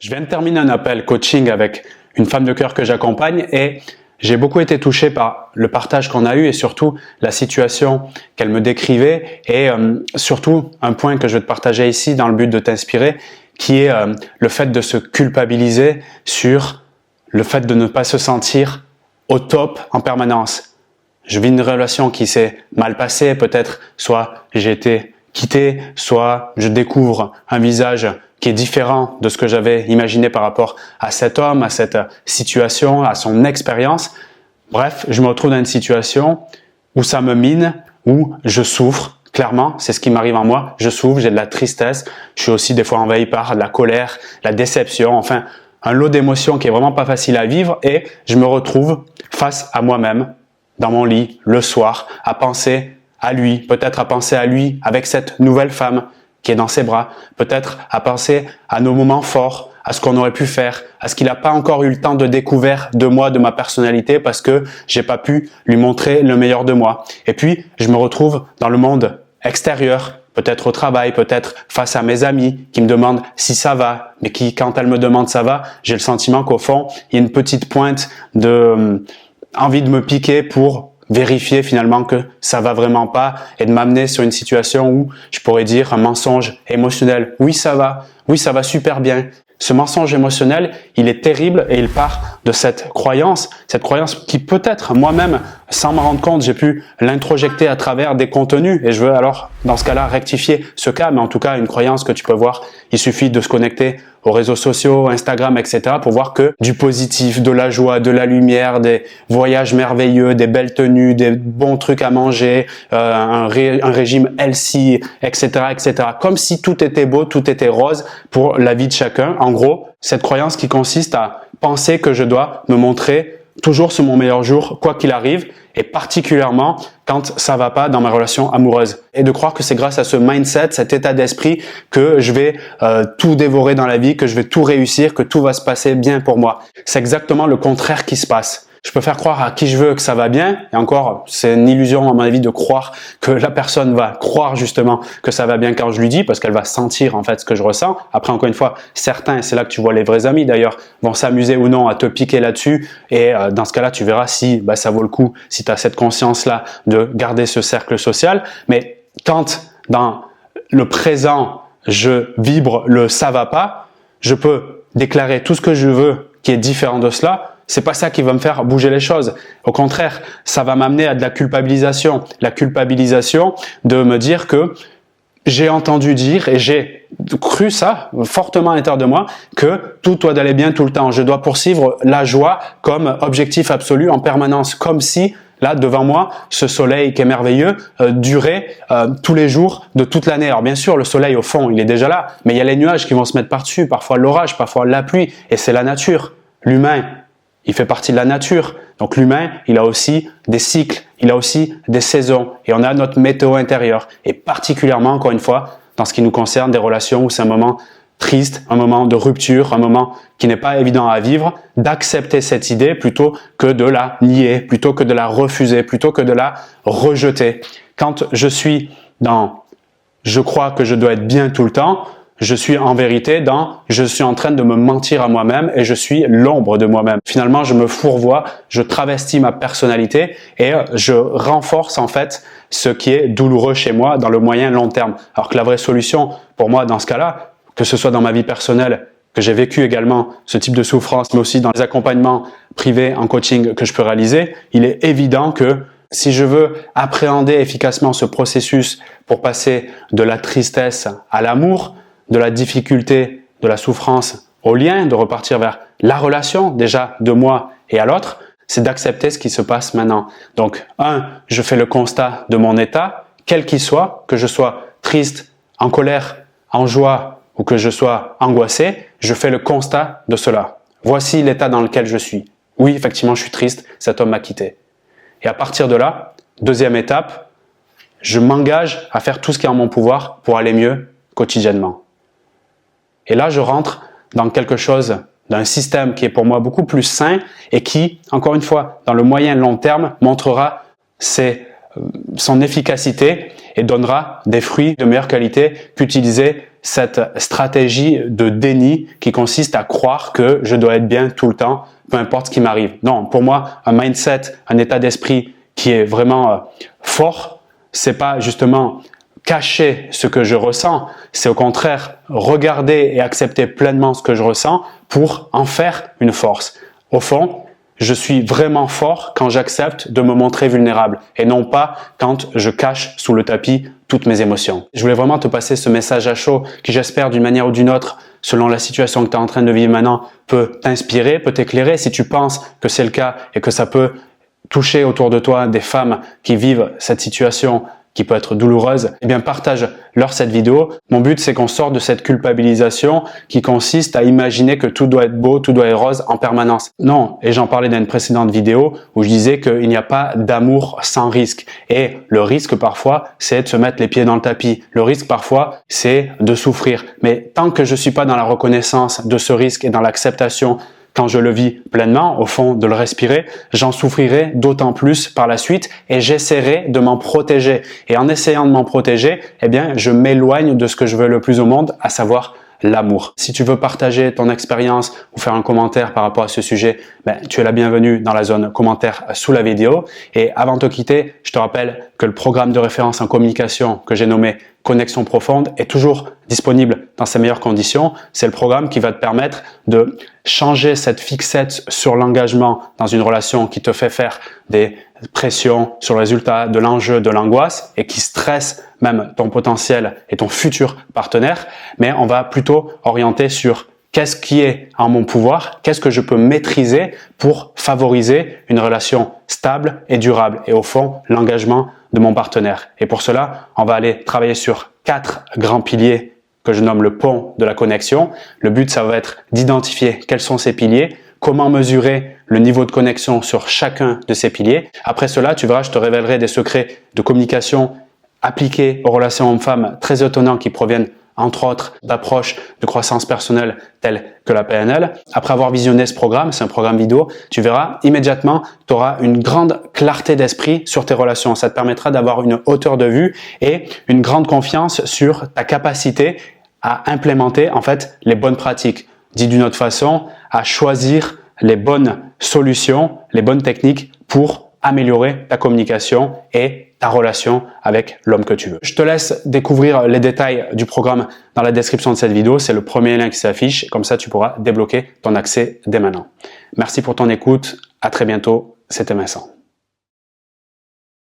Je viens de terminer un appel coaching avec une femme de cœur que j'accompagne et j'ai beaucoup été touché par le partage qu'on a eu et surtout la situation qu'elle me décrivait et surtout un point que je vais te partager ici dans le but de t'inspirer qui est le fait de se culpabiliser sur le fait de ne pas se sentir au top en permanence. Je vis une relation qui s'est mal passée, peut-être soit j'ai été quitté, soit je découvre un visage qui est différent de ce que j'avais imaginé par rapport à cet homme, à cette situation, à son expérience. Bref, je me retrouve dans une situation où ça me mine, où je souffre. Clairement, c'est ce qui m'arrive en moi. Je souffre, j'ai de la tristesse. Je suis aussi des fois envahi par de la colère, la déception, enfin, un lot d'émotions qui est vraiment pas facile à vivre et je me retrouve face à moi-même, dans mon lit, le soir, à penser à lui, peut-être à penser à lui avec cette nouvelle femme qui est dans ses bras, peut-être à penser à nos moments forts, à ce qu'on aurait pu faire, à ce qu'il n'a pas encore eu le temps de découvrir de moi, de ma personnalité, parce que j'ai pas pu lui montrer le meilleur de moi. Et puis, je me retrouve dans le monde extérieur, peut-être au travail, peut-être face à mes amis qui me demandent si ça va, mais qui, quand elles me demandent ça va, j'ai le sentiment qu'au fond, il y a une petite pointe de envie de me piquer pour vérifier finalement que ça va vraiment pas et de m'amener sur une situation où je pourrais dire un mensonge émotionnel. Oui, ça va super bien. Ce mensonge émotionnel, il est terrible et il part de cette croyance qui peut-être moi-même, sans m'en rendre compte, j'ai pu l'introjecter à travers des contenus et je veux alors, dans ce cas-là, rectifier ce cas, mais en tout cas, une croyance que tu peux voir, il suffit de se connecter aux réseaux sociaux, Instagram, etc. pour voir que du positif, de la joie, de la lumière, des voyages merveilleux, des belles tenues, des bons trucs à manger, un régime healthy, etc., etc. Comme si tout était beau, tout était rose pour la vie de chacun. En gros, cette croyance qui consiste à penser que je dois me montrer toujours sur mon meilleur jour, quoi qu'il arrive, et particulièrement quand ça va pas dans ma relation amoureuse. Et de croire que c'est grâce à ce mindset, cet état d'esprit, que je vais tout dévorer dans la vie, que je vais tout réussir, que tout va se passer bien pour moi. C'est exactement le contraire qui se passe. Je peux faire croire à qui je veux que ça va bien, et encore, c'est une illusion à mon avis de croire que la personne va croire justement que ça va bien quand je lui dis, parce qu'elle va sentir en fait ce que je ressens. Après, encore une fois, certains, et c'est là que tu vois les vrais amis d'ailleurs, vont s'amuser ou non à te piquer là-dessus, et dans ce cas-là, tu verras si ça vaut le coup, si tu as cette conscience-là de garder ce cercle social. Mais quand dans le présent, je vibre le « ça va pas », je peux déclarer tout ce que je veux qui est différent de cela. C'est pas ça qui va me faire bouger les choses. Au contraire, ça va m'amener à de la culpabilisation. La culpabilisation de me dire que j'ai entendu dire et j'ai cru ça fortement à l'intérieur de moi que tout doit aller bien tout le temps. Je dois poursuivre la joie comme objectif absolu en permanence, comme si là devant moi, ce soleil qui est merveilleux durait tous les jours de toute l'année. Alors bien sûr, le soleil au fond, il est déjà là, mais il y a les nuages qui vont se mettre par-dessus, parfois l'orage, parfois la pluie, et c'est la nature. L'humain, il fait partie de la nature. Donc l'humain, il a aussi des cycles, il a aussi des saisons. Et on a notre météo intérieure. Et particulièrement, encore une fois, dans ce qui nous concerne, des relations où c'est un moment triste, un moment de rupture, un moment qui n'est pas évident à vivre, d'accepter cette idée plutôt que de la nier, plutôt que de la refuser, plutôt que de la rejeter. Quand je suis dans « je crois que je dois être bien tout le temps », je suis en vérité dans « je suis en train de me mentir à moi-même et je suis l'ombre de moi-même ». Finalement, je me fourvoie, je travestis ma personnalité et je renforce en fait ce qui est douloureux chez moi dans le moyen long terme. Alors que la vraie solution pour moi dans ce cas-là, que ce soit dans ma vie personnelle, que j'ai vécu également ce type de souffrance, mais aussi dans les accompagnements privés en coaching que je peux réaliser, il est évident que si je veux appréhender efficacement ce processus pour passer de la tristesse à l'amour, de la difficulté, de la souffrance au lien, de repartir vers la relation déjà de moi et à l'autre, c'est d'accepter ce qui se passe maintenant. Donc, je fais le constat de mon état, quel qu'il soit, que je sois triste, en colère, en joie ou que je sois angoissé, je fais le constat de cela. Voici l'état dans lequel je suis. Oui, effectivement, je suis triste, cet homme m'a quitté. Et à partir de là, deuxième étape, je m'engage à faire tout ce qui est en mon pouvoir pour aller mieux quotidiennement. Et là, je rentre dans quelque chose, d'un système qui est pour moi beaucoup plus sain et qui, encore une fois, dans le moyen et long terme, montrera son efficacité et donnera des fruits de meilleure qualité qu'utiliser cette stratégie de déni qui consiste à croire que je dois être bien tout le temps, peu importe ce qui m'arrive. Non, pour moi, un mindset, un état d'esprit qui est vraiment fort, c'est pas justement cacher ce que je ressens, c'est au contraire regarder et accepter pleinement ce que je ressens pour en faire une force. Au fond, je suis vraiment fort quand j'accepte de me montrer vulnérable et non pas quand je cache sous le tapis toutes mes émotions. Je voulais vraiment te passer ce message à chaud qui, j'espère, d'une manière ou d'une autre, selon la situation que tu es en train de vivre maintenant, peut t'inspirer, peut t'éclairer. Si tu penses que c'est le cas et que ça peut toucher autour de toi des femmes qui vivent cette situation qui peut être douloureuse, eh bien partage-leur cette vidéo. Mon but, c'est qu'on sorte de cette culpabilisation qui consiste à imaginer que tout doit être beau, tout doit être rose en permanence. Non, et j'en parlais dans une précédente vidéo où je disais qu'il n'y a pas d'amour sans risque. Et le risque parfois, c'est de se mettre les pieds dans le tapis. Le risque parfois, c'est de souffrir. Mais tant que je suis pas dans la reconnaissance de ce risque et dans l'acceptation quand je le vis pleinement, au fond de le respirer, j'en souffrirai d'autant plus par la suite et j'essaierai de m'en protéger. Et en essayant de m'en protéger, eh bien, je m'éloigne de ce que je veux le plus au monde, à savoir l'amour. Si tu veux partager ton expérience ou faire un commentaire par rapport à ce sujet, tu es la bienvenue dans la zone commentaire sous la vidéo. Et avant de te quitter, je te rappelle que le programme de référence en communication que j'ai nommé Connexion Profonde est toujours disponible dans ses meilleures conditions. C'est le programme qui va te permettre de changer cette fixette sur l'engagement dans une relation qui te fait faire des pressions sur le résultat, de l'enjeu, de l'angoisse et qui stresse même ton potentiel et ton futur partenaire. Mais on va plutôt orienter sur qu'est-ce qui est en mon pouvoir, qu'est-ce que je peux maîtriser pour favoriser une relation stable et durable et au fond l'engagement de mon partenaire. Et pour cela, on va aller travailler sur 4 grands piliers que je nomme le pont de la connexion. Le but, ça va être d'identifier quels sont ces piliers, comment mesurer le niveau de connexion sur chacun de ces piliers. Après cela, tu verras, je te révélerai des secrets de communication appliqués aux relations hommes-femmes très étonnants qui proviennent entre autres d'approches de croissance personnelle telles que la PNL. Après avoir visionné ce programme, c'est un programme vidéo, tu verras immédiatement, tu auras une grande clarté d'esprit sur tes relations. Ça te permettra d'avoir une hauteur de vue et une grande confiance sur ta capacité à implémenter en fait les bonnes pratiques. Dit d'une autre façon, à choisir les bonnes solutions, les bonnes techniques pour améliorer ta communication et ta relation avec l'homme que tu veux. Je te laisse découvrir les détails du programme dans la description de cette vidéo. C'est le premier lien qui s'affiche. Comme ça, tu pourras débloquer ton accès dès maintenant. Merci pour ton écoute. À très bientôt. C'était Vincent.